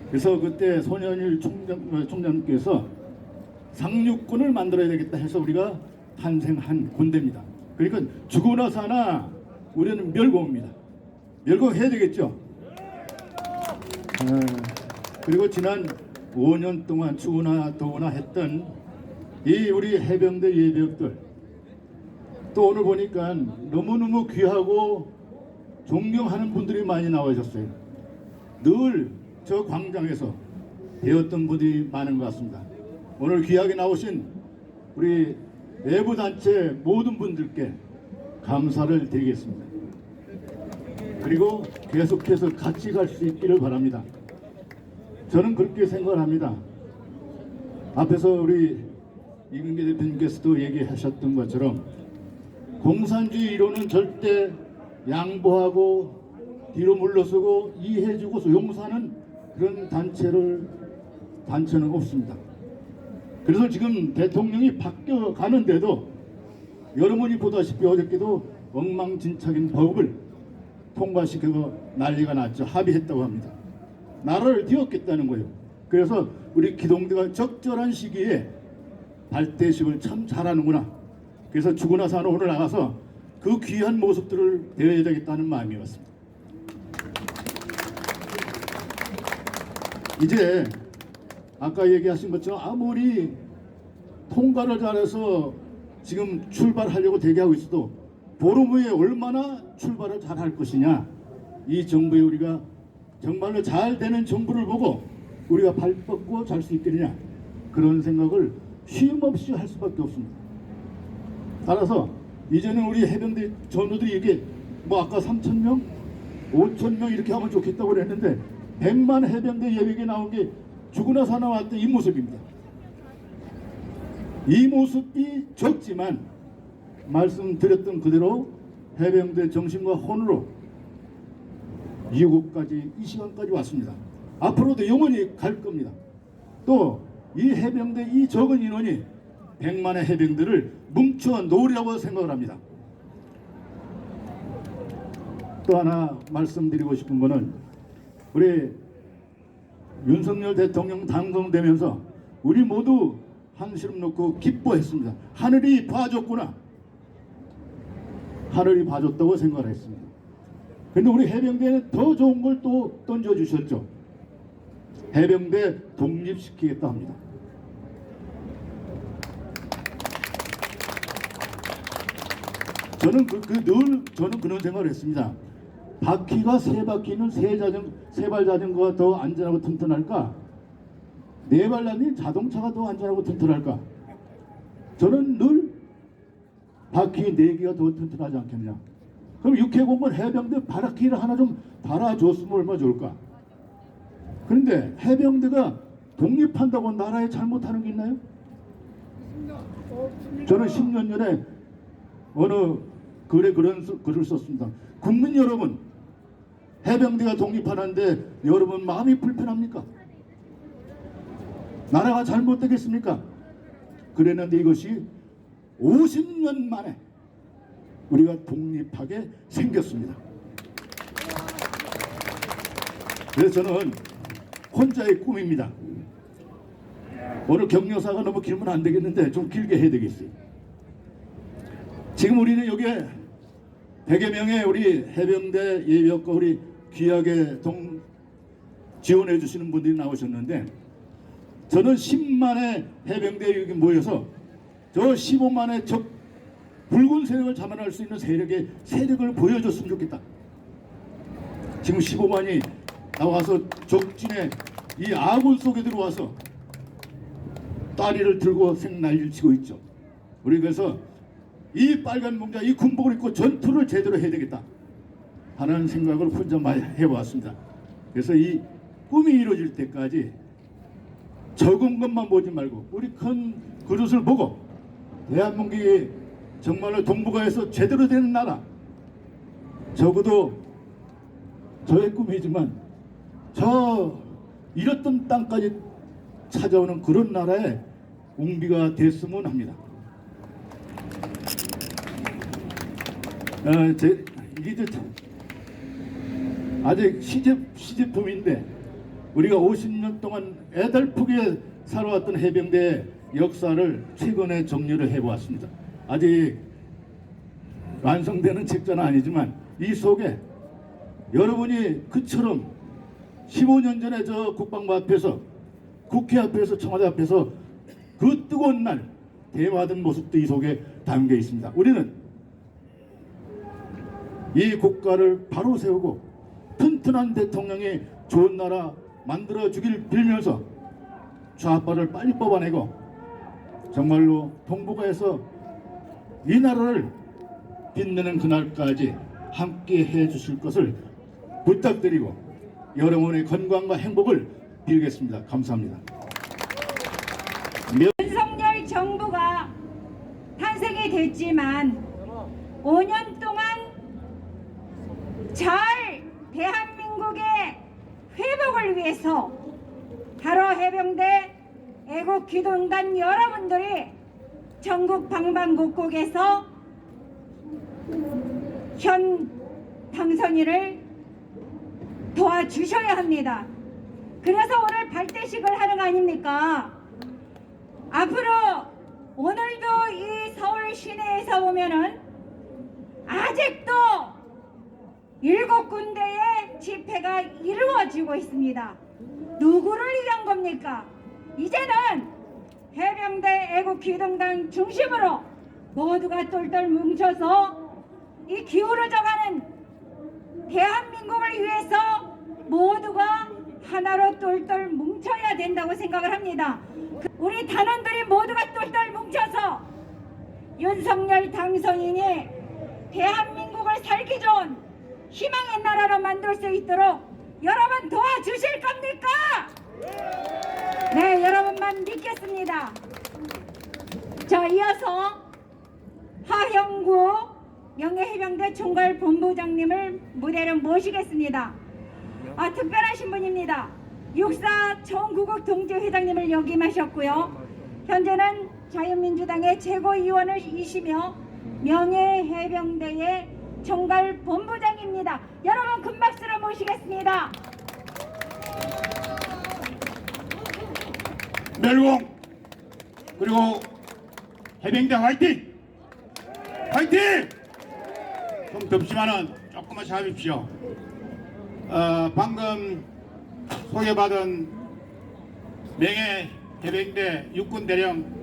그래서 그때 손현일 총장님께서 상륙군을 만들어야 되겠다 해서 우리가 탄생한 군대입니다. 그러니까 죽고 나서 하나 우리는 멸공입니다. 멸공해야 되겠죠. 그리고 지난 5년 동안 추구나 도구나 했던 이 우리 해병대 예비역들 또 오늘 보니까 너무너무 귀하고 존경하는 분들이 많이 나와주셨어요. 늘 저 광장에서 배웠던 분들이 많은 것 같습니다. 오늘 귀하게 나오신 우리 외부 단체 모든 분들께 감사를 드리겠습니다. 그리고 계속해서 같이 갈 수 있기를 바랍니다. 저는 그렇게 생각을 합니다. 앞에서 우리 이근계 대표님께서도 얘기하셨던 것처럼 공산주의 이론은 절대 양보하고 뒤로 물러서고 이해해주고 용서하는 그런 단체는 없습니다. 그래서 지금 대통령이 바뀌어 가는데도 여러분이 보다시피 어저께도 엉망진창인 법을 통과시키고 난리가 났죠. 합의했다고 합니다. 나라를 뒤엎겠다는 거예요. 그래서 우리 기동대가 적절한 시기에 발대식을 참 잘하는구나. 그래서 죽고 나서 오늘 나가서 그 귀한 모습들을 배워야 되겠다는 마음이었습니다. 이제 아까 얘기하신 것처럼 아무리 통과를 잘해서 지금 출발하려고 대기하고 있어도 보름 후에 얼마나 출발을 잘할 것이냐. 이 정부에 우리가 정말로 잘 되는 정부를 보고 우리가 발 뻗고 잘 수 있겠느냐. 그런 생각을 쉼 없이 할 수밖에 없습니다. 따라서 이제는 우리 해병대 전우들이 이게 뭐 아까 3,000명, 5,000명 이렇게 하면 좋겠다고 그랬는데 100만 해병대 예비역에 나온 게 죽고 나서 나왔던 이 모습입니다. 이 모습이 적지만 말씀드렸던 그대로 해병대 정신과 혼으로 이곳까지 이 시간까지 왔습니다. 앞으로도 영원히 갈 겁니다. 또 이 해병대 이 적은 인원이 100만의 해병대를 뭉쳐 놓으리라고 생각을 합니다. 또 하나 말씀드리고 싶은 거는 우리 윤석열 대통령 당선되면서 우리 모두 한시름 놓고 기뻐했습니다. 하늘이 봐줬구나. 하늘이 봐줬다고 생각을 했습니다. 그런데 우리 해병대는 더 좋은 걸 또 던져주셨죠. 해병대 독립시키겠다 합니다. 저는 저는 그런 생각을 했습니다. 바퀴가 세 바퀴는 세발 자전거가 더 안전하고 튼튼할까? 네 발 달린 자동차가 더 안전하고 튼튼할까? 저는 늘 바퀴 네 개가 더 튼튼하지 않겠냐? 그럼 육해공무원 해병대 바퀴를 하나 좀 달아줬으면 얼마나 좋을까? 그런데 해병대가 독립한다고 나라에 잘못하는 게 있나요? 저는 10년 전에 어느 글에 글을 썼습니다. 국민 여러분, 해병대가 독립하는데 여러분 마음이 불편합니까? 나라가 잘못되겠습니까? 그랬는데 이것이 50년 만에 우리가 독립하게 생겼습니다. 그래서 저는 혼자의 꿈입니다. 오늘 격려사가 너무 길면 안 되겠는데 좀 길게 해야 되겠어요. 지금 우리는 여기에 100여 명의 우리 해병대 예비역과 우리 귀하게 지원해 주시는 분들이 나오셨는데 저는 10만의 해병대 여기 모여서 저 15만의 적 붉은 세력을 자만할 수 있는 세력을 보여줬으면 좋겠다. 지금 15만이 나와서 적진에 이 아군 속에 들어와서 다리를 들고 생난리를 치고 있죠. 우리 그래서 이 빨간 몽자 이 군복을 입고 전투를 제대로 해야 되겠다 하는 생각을 혼자 많이 해왔습니다. 그래서 이 꿈이 이루어질 때까지 적은 것만 보지 말고 우리 큰 그릇을 보고 대한민국이 정말로 동북아에서 제대로 되는 나라, 적어도 저의 꿈이지만 저 잃었던 땅까지 찾아오는 그런 나라의 웅비가 됐으면 합니다. 이게 아직 시제품인데 우리가 50년 동안 애달프게 살아왔던 해병대의 역사를 최근에 정리를 해보았습니다. 아직 완성되는 책자는 아니지만 이 속에 여러분이 그처럼 15년 전에 저 국방부 앞에서 국회 앞에서 청와대 앞에서 그 뜨거운 날 대화하던 모습도 이 속에 담겨 있습니다. 우리는 이 국가를 바로 세우고 튼튼한 대통령이 좋은 나라 만들어 주길 빌면서 좌파를 빨리 뽑아내고 정말로 동북아에서 이 나라를 빛내는 그날까지 함께 해 주실 것을 부탁드리고 여러분의 건강과 행복을 빌겠습니다. 감사합니다. 윤석열 정부가 탄생이 됐지만 5년 동안 잘 대한민국의 회복을 위해서 바로 해병대 애국기동단 여러분들이 전국 방방곡곡에서 현 당선인을 도와주셔야 합니다. 그래서 오늘 발대식을 하는 거 아닙니까? 앞으로 오늘도 이 서울 시내에서 보면은 아직도 7군데의 집회가 이루어지고 있습니다. 누구를 위한 겁니까? 이제는 해병대 애국기동단 중심으로 모두가 똘똘 뭉쳐서 이 기울어져가는 대한민국을 위해서 모두가 하나로 똘똘 뭉쳐야 된다고 생각을 합니다. 우리 단원들이 모두가 똘똘 뭉쳐서 윤석열 당선인이 대한민국을 살기 좋은 희망의 나라로 만들 수 있도록 여러분 도와주실 겁니까? 네, 여러분만 믿겠습니다. 자, 이어서 하형구 영예해병대 총괄본부장님을 무대로 모시겠습니다. 특별하신 분입니다. 육사 전국국 동지회장님을 역임하셨고요. 현재는 자유민주당의 최고위원이시며 명예해병대의 총괄본부장입니다. 여러분 큰 박수로 모시겠습니다. 멸공 그리고 해병대 화이팅! 화이팅! 좀 덥지만은 조금만 참으십시오. 방금 소개받은 명예 해병대 육군대령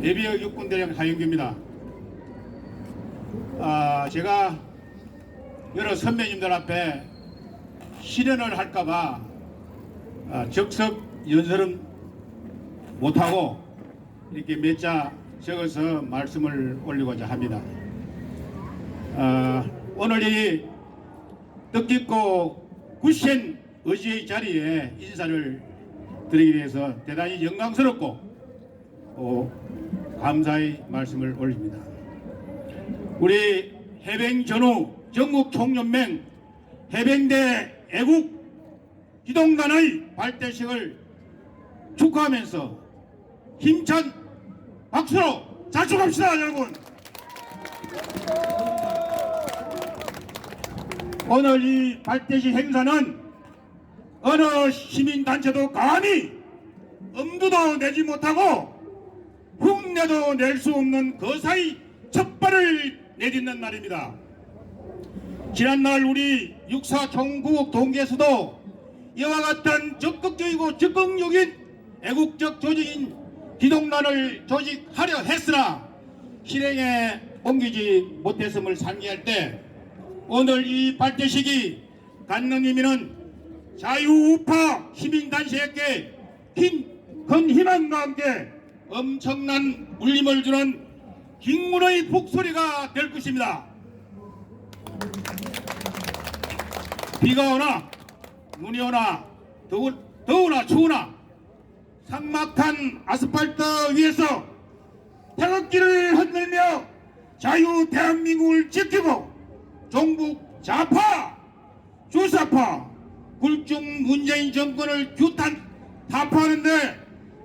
예비역 육군대령 하영규입니다. 제가 여러 선배님들 앞에 실현을 할까봐 적석 연설은 못하고 이렇게 몇 자 적어서 말씀을 올리고자 합니다. 오늘 이 뜻깊고 굳센 의지의 자리에 인사를 드리기 위해서 대단히 영광스럽고 감사의 말씀을 올립니다. 우리 해병전후 전국총연맹 해병대 애국 기동단의 발대식을 축하하면서 힘찬 박수로 자축합시다, 여러분. 오늘 이 발대식 행사는 어느 시민단체도 감히 엄두도 내지 못하고 흉내도 낼 수 없는 거사의 첫발을 내딛는 날입니다. 지난날 우리 육사 총국 동계에서도 이와 같은 적극적이고 적극적인 애국적 조직인 기동단을 조직하려 했으나 실행에 옮기지 못했음을 상기할 때 오늘 이 발대식이 갖는 의미는 자유우파 시민단체에게 큰 희망과 함께 엄청난 울림을 주는 김문의 북소리가 될 것입니다. 비가 오나 눈이 오나 더우나 추우나 삭막한 아스팔트 위에서 태극기를 흔들며 자유 대한민국을 지키고 종북 좌파 주사파 굴중 문재인 정권을 규탄 타파하는데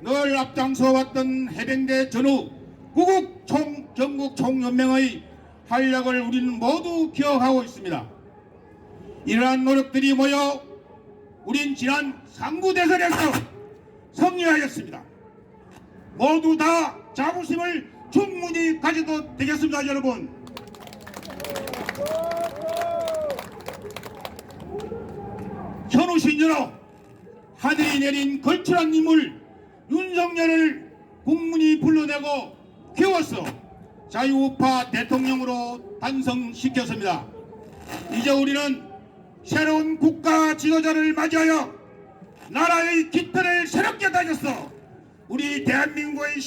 늘 앞장서 왔던 해병대 전후 구국 전국 총연맹의 활약을 우리는 모두 기억하고 있습니다. 이러한 노력들이 모여 우린 지난 상구대선에서 승리하였습니다. 모두 다 자부심을 충분히 가져도 되겠습니다, 여러분. 현우 신전호 하늘이 내린 걸출한 인물 윤석열을 국민이 불러내고 키워서 자유우파 대통령으로 탄생시켰습니다. 이제 우리는 새로운 국가 지도자를 맞이하여 나라의 깃털을 새롭게 다졌어. 우리 대한민국이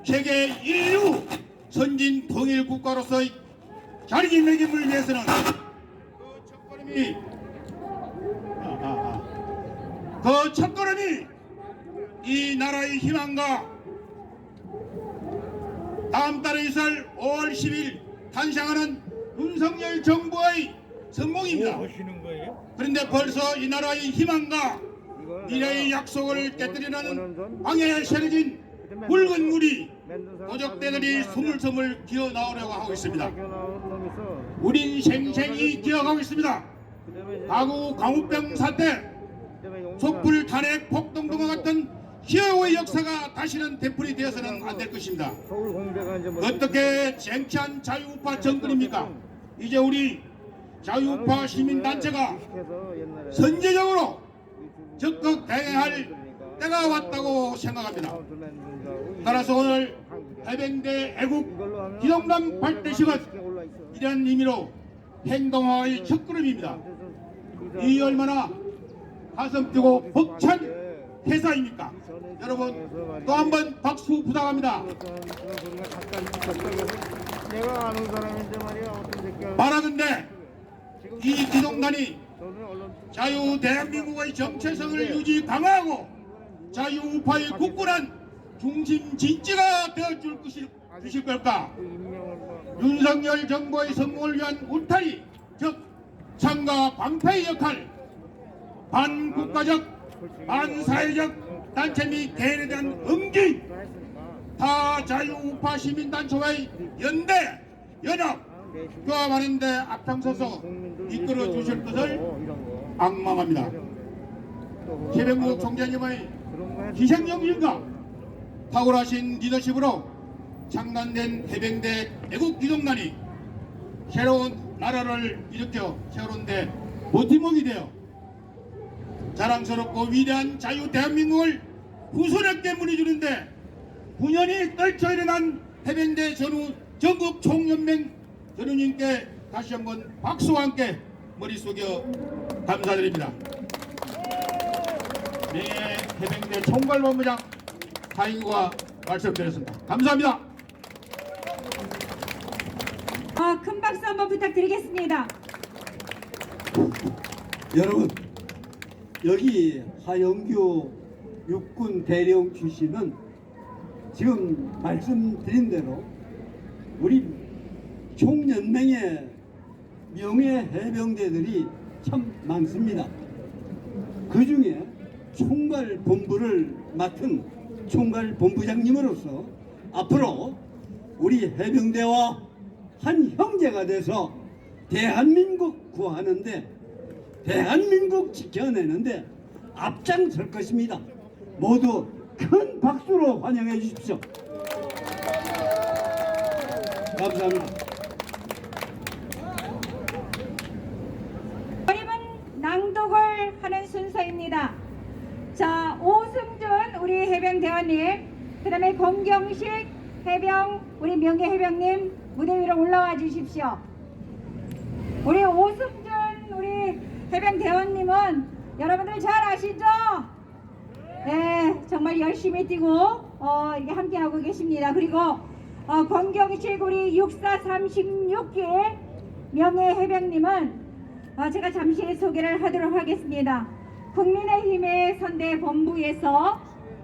세계 인류 선진 통일 국가로서의 자리매김을 위해서는 그 첫걸음이 이 나라의 희망과 다음 달에 있을 5월 10일 탄생하는 윤석열 정부의 성공입니다. 그런데 벌써 이 나라의 희망과 미래의 약속을 깨뜨리는 방해 세력인 붉은 물이 도적대들이 스물스물 기어 나오려고 하고 있습니다. 우린 생생히 기억하고 있습니다. 가구 강우병 사태, 촛불 탄핵 폭동 등과 같은 희화의 역사가 다시는 되풀이 되어서는 안 될 것입니다. 어떻게 쟁취한 자유우파 정권입니까? 이제 우리 자유우파 시민단체가 선제적으로 적극 대응할 때가 왔다고 생각합니다. 따라서 오늘 해병대 애국 기동단 발대식은 이런 의미로 행동화의 첫걸음입니다. 이 얼마나 가슴 뛰고 벅찬 회사입니까? 여러분 또 한 번 박수 부탁합니다. 바라건대 이 기동단이 자유 대한민국의 정체성을 유지 강화하고 자유우파의 굳건한 중심 진지가 되어줄 주실 걸까? 윤석열 정부의 성공을 위한 울타리, 즉 창과 방패의 역할, 반국가적, 반사회적 단체 및 개인에 대한 음기, 타 자유우파 시민단체와의 연대, 연합, 그와 많은데 앞장서서 이끌어 주실 것을 악망합니다. 해병국 총장님의 희생정신과 탁월하신 리더십으로 창단된 해병대 애국기동단이 새로운 나라를 일으켜 세우는데 버팀목이 되어 자랑스럽고 위대한 자유 대한민국을 후손에게 물려주는데 9년이 떨쳐 일어난 해병대 전후 전국 총연맹 전우님께 다시 한번 박수와 함께 머리 숙여 감사드립니다. 명예 해병대 총괄본부장 하인구가 말씀드렸습니다. 감사합니다. 큰 박수 한번 부탁드리겠습니다. 여러분, 여기 하영규 육군 대령 출신은 지금 말씀드린 대로 우리 총연맹의 명예 해병대들이 참 많습니다. 그 중에 총괄본부를 맡은 총괄본부장님으로서 앞으로 우리 해병대와 한 형제가 돼서 대한민국 구하는데, 대한민국 지켜내는데 앞장설 것입니다. 모두 큰 박수로 환영해 주십시오. 감사합니다. 어림은 낭독을 하는 순서입니다. 자, 오승준 우리 해병대원님, 그 다음에 권경식 해병 우리 명예 해병님 무대 위로 올라와 주십시오. 우리 오승준 우리 해병대원님은 여러분들 잘 아시죠? 네, 정말 열심히 뛰고 이렇게 함께 하고 계십니다. 그리고 권경식 우리 6436기 명예 해병님은 제가 잠시 소개를 하도록 하겠습니다. 국민의힘의 선대 본부에서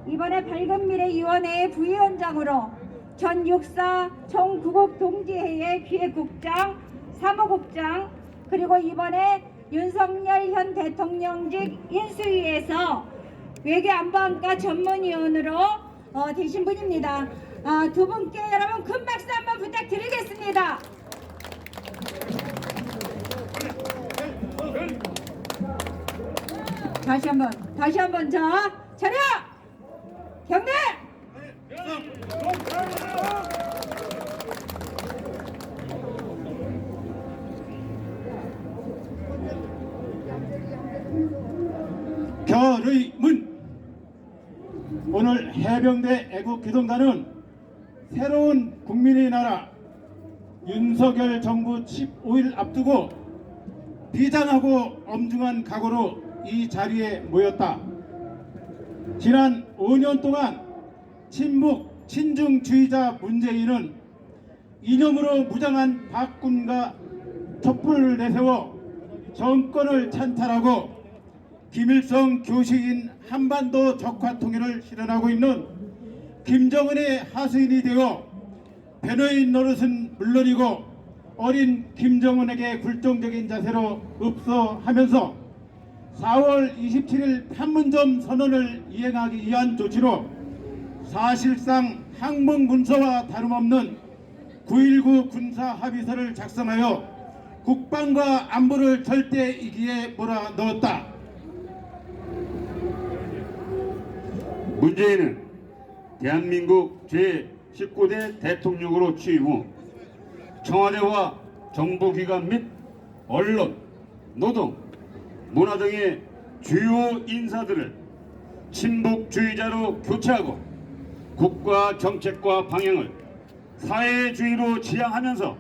이번에 밝은미래위원회 부위원장으로 전 육사 총구국 동지회의 기획국장, 사무국장, 그리고 이번에 윤석열 현 대통령직 인수위에서 외교안보안과 전문위원으로 되신 분입니다. 두 분께 여러분 큰 박수 한번 부탁드리겠습니다. 다시 한번 자, 차렷! 경례! 결의문. 오늘 해병대 애국기동단은 새로운 국민의 나라 윤석열 정부 15일 앞두고 비장하고 엄중한 각오로 이 자리에 모였다. 지난 5년 동안 친북 친중주의자 문재인은 이념으로 무장한 박군과 촛불을 내세워 정권을 찬탈하고 김일성 교식인 한반도 적화 통일을 실현하고 있는 김정은의 하수인이 되어 변호인 노릇은 물론이고 어린 김정은에게 굴종적인 자세로 읍소하면서 4월 27일 판문점 선언을 이행하기 위한 조치로 사실상 항蒙문서와 다름없는 9.19 군사합의서를 작성하여 국방과 안보를 절대 이기에 몰아넣었다. 문재인은 대한민국 제19대 대통령으로 취임 후 청와대와 정부기관 및 언론, 노동, 문화 등의 주요 인사들을 친북주의자로 교체하고 국가 정책과 방향을 사회주의로 지향하면서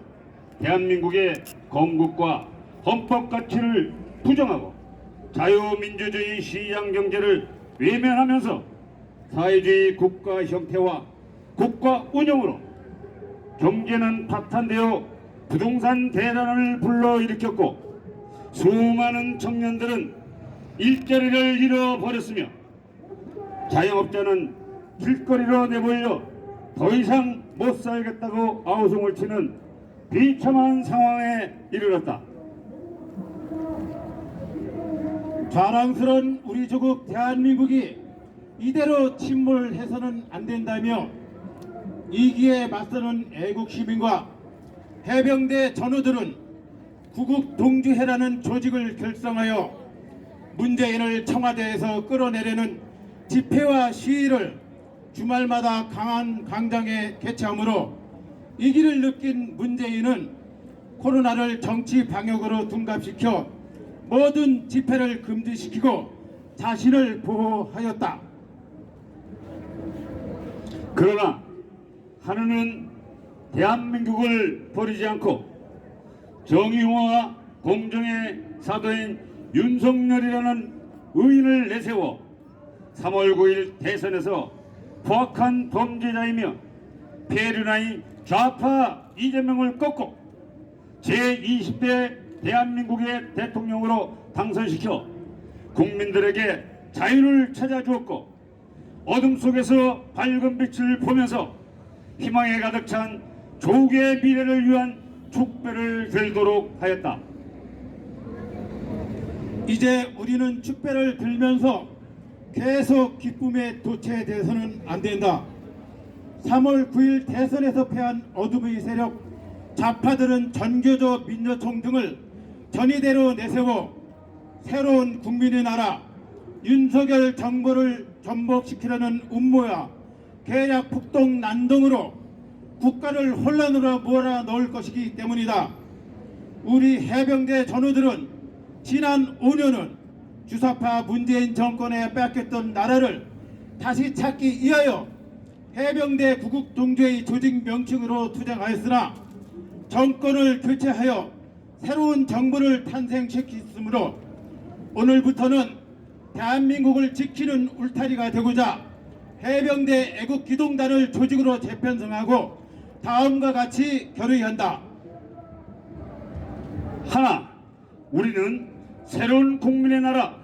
대한민국의 건국과 헌법 가치를 부정하고 자유민주주의 시장 경제를 외면하면서 사회주의 국가 형태와 국가 운영으로 경제는 파탄되어 부동산 대란을 불러일으켰고 수많은 청년들은 일자리를 잃어버렸으며 자영업자는 길거리로 내몰려 더 이상 못 살겠다고 아우성을 치는 비참한 상황에 이르렀다. 자랑스러운 우리 조국 대한민국이 이대로 침몰해서는 안 된다며 이기에 맞서는 애국 시민과 해병대 전우들은 구국 동주회라는 조직을 결성하여 문재인을 청와대에서 끌어내려는 집회와 시위를 주말마다 강한 광장에 개최하므로 이 길을 느낀 문재인은 코로나를 정치 방역으로 둔갑시켜 모든 집회를 금지시키고 자신을 보호하였다. 그러나 하느는 대한민국을 버리지 않고 정의와 공정의 사도인 윤석열이라는 의인을 내세워 3월 9일 대선에서 포악한 범죄자이며 폐륜아이 좌파 이재명을 꺾고 제20대 대한민국의 대통령으로 당선시켜 국민들에게 자유를 찾아주었고 어둠 속에서 밝은 빛을 보면서 희망에 가득 찬 조국의 미래를 위한 축배를 들도록 하였다. 이제 우리는 축배를 들면서 계속 기쁨에 도취돼서는 안 된다. 3월 9일 대선에서 패한 어둠의 세력 좌파들은 전교조 민주총 등을 전위대로 내세워 새로운 국민의 나라 윤석열 정부를 전복시키려는 음모야 계략 폭동 난동으로 국가를 혼란으로 몰아넣을 것이기 때문이다. 우리 해병대 전우들은 지난 5년은 주사파 문재인 정권에 뺏겼던 나라를 다시 찾기 위하여 해병대 구국 동주의 조직 명칭으로 투쟁하였으나 정권을 교체하여 새로운 정부를 탄생시켰으므로 오늘부터는 대한민국을 지키는 울타리가 되고자 해병대 애국기동단을 조직으로 재편성하고 다음과 같이 결의한다. 하나, 우리는 새로운 국민의 나라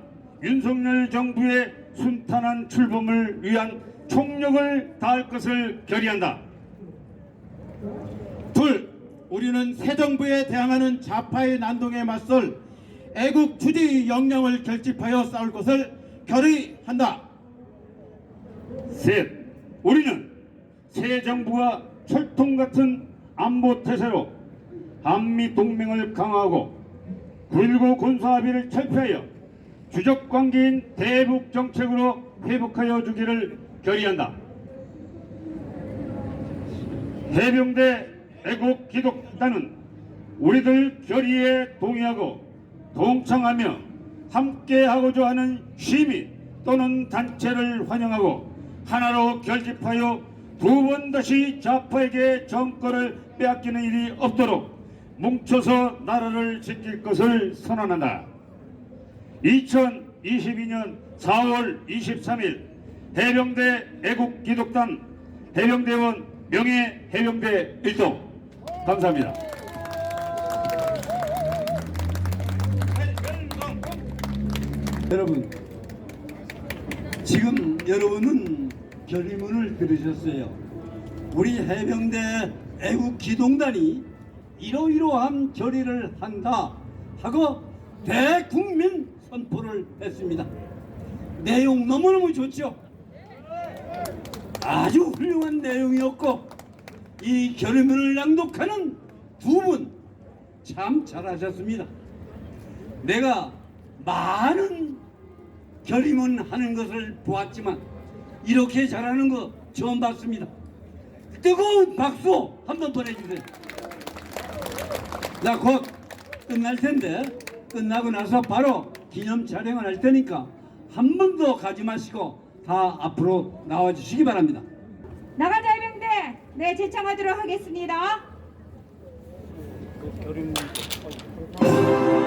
윤석열 정부의 순탄한 출범을 위한 총력을 다할 것을 결의한다. 둘, 우리는 새 정부에 대항하는 좌파의 난동에 맞설 애국 주제의 역량을 결집하여 싸울 것을 결의한다. 셋, 우리는 새 정부와 철통 같은 안보 태세로 한미 동맹을 강화하고 9.19 군사합의를 철폐하여 주적 관계인 대북 정책으로 회복하여 주기를 결의한다. 해병대 애국 기독단은 우리들 결의에 동의하고 동참하며 함께하고자 하는 시민 또는 단체를 환영하고 하나로 결집하여 두 번 다시 좌파에게 정권을 빼앗기는 일이 없도록 뭉쳐서 나라를 지킬 것을 선언한다. 2022년 4월 23일 해병대 애국기독단 해병대원 명예해병대 1동 감사합니다. 여러분, 지금 여러분은 결의문을 들으셨어요. 우리 해병대 애국기동단이 이러이러한 결의를 한다 하고 대국민 선포를 했습니다. 내용 너무너무 좋죠. 아주 훌륭한 내용이었고 이 결의문을 낭독하는 두 분 참 잘하셨습니다. 내가 많은 결의문 하는 것을 보았지만 이렇게 잘하는 거 처음 봤습니다. 뜨거운 박수 한번 보내주세요. 나 곧 끝날 텐데 끝나고 나서 바로 기념 촬영을 할 테니까 한 번도 가지 마시고 다 앞으로 나와 주시기 바랍니다. 나가자 해병대, 네, 제청하도록 하겠습니다. Oh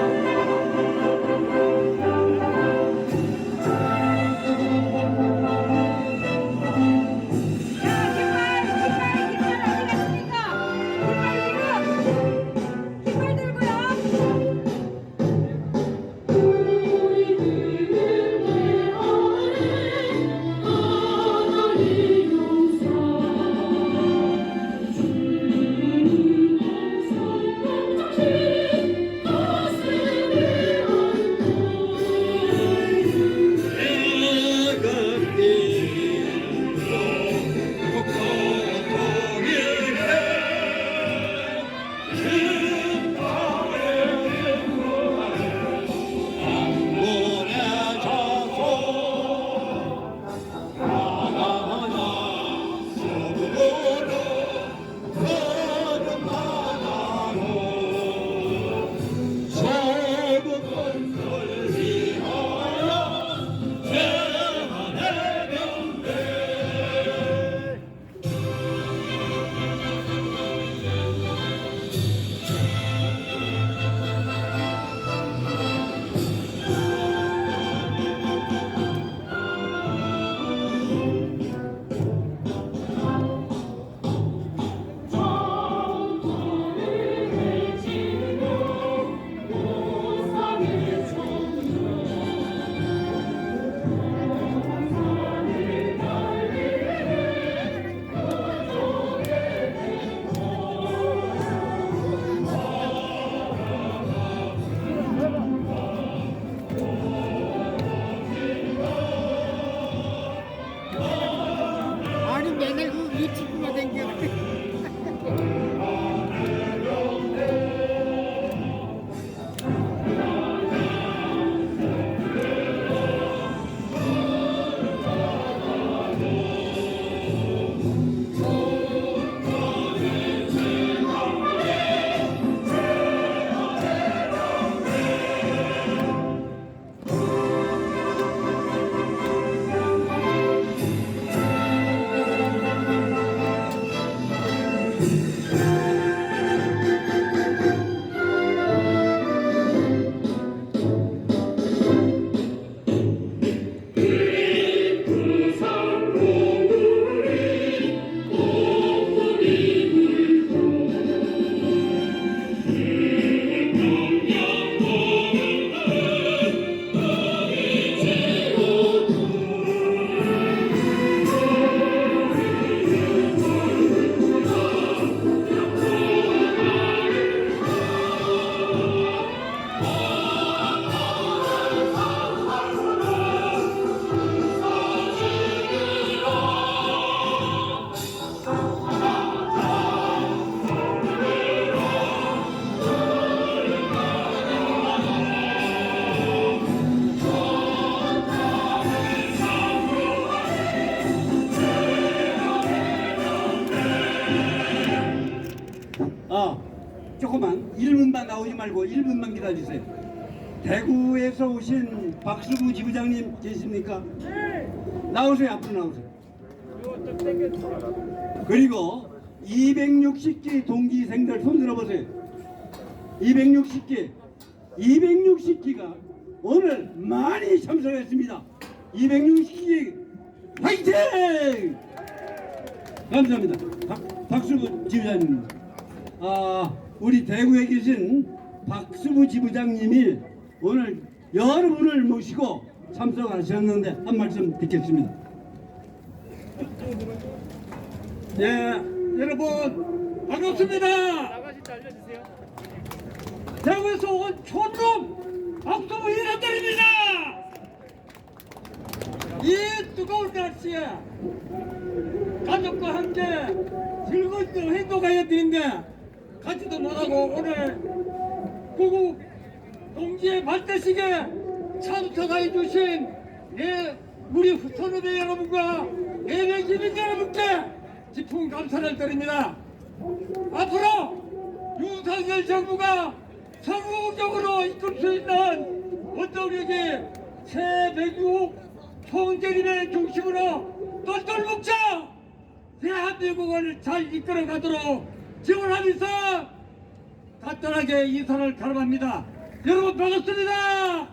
나오지 말고 1분만 기다리세요. 대구에서 오신 박수부 지부장님 계십니까? 나오세요. 앞으로 나오세요. 그리고 260기 동기생들 손 들어보세요. 260기가 오늘 많이 참석했습니다. 260기 화이팅! 감사합니다. 박수부 지부장님. 우리 대구에 계신 박수부 지부장님이 오늘 여러분을 모시고 참석하셨는데 한 말씀 듣겠습니다. 예, 여러분 반갑습니다. 대구에서 온 촌놈 박수부 인사드립니다. 이 뜨거운 날씨에 가족과 함께 즐거운 행동하여 드린데 가지도 못하고 오늘 구국 동지의 발대식에 참석해 주신 우리 선후배 여러분과 예배 기민 여러분께 깊은 감사를 드립니다. 앞으로 윤석열 정부가 성공적으로 이끌 수 있는 원동력이 새 대국 총재님의 중심으로 똘똘 뭉쳐 대한민국을 잘 이끌어 가도록 지원하면서 간단하게 인사를 가름합니다. 여러분 반갑습니다.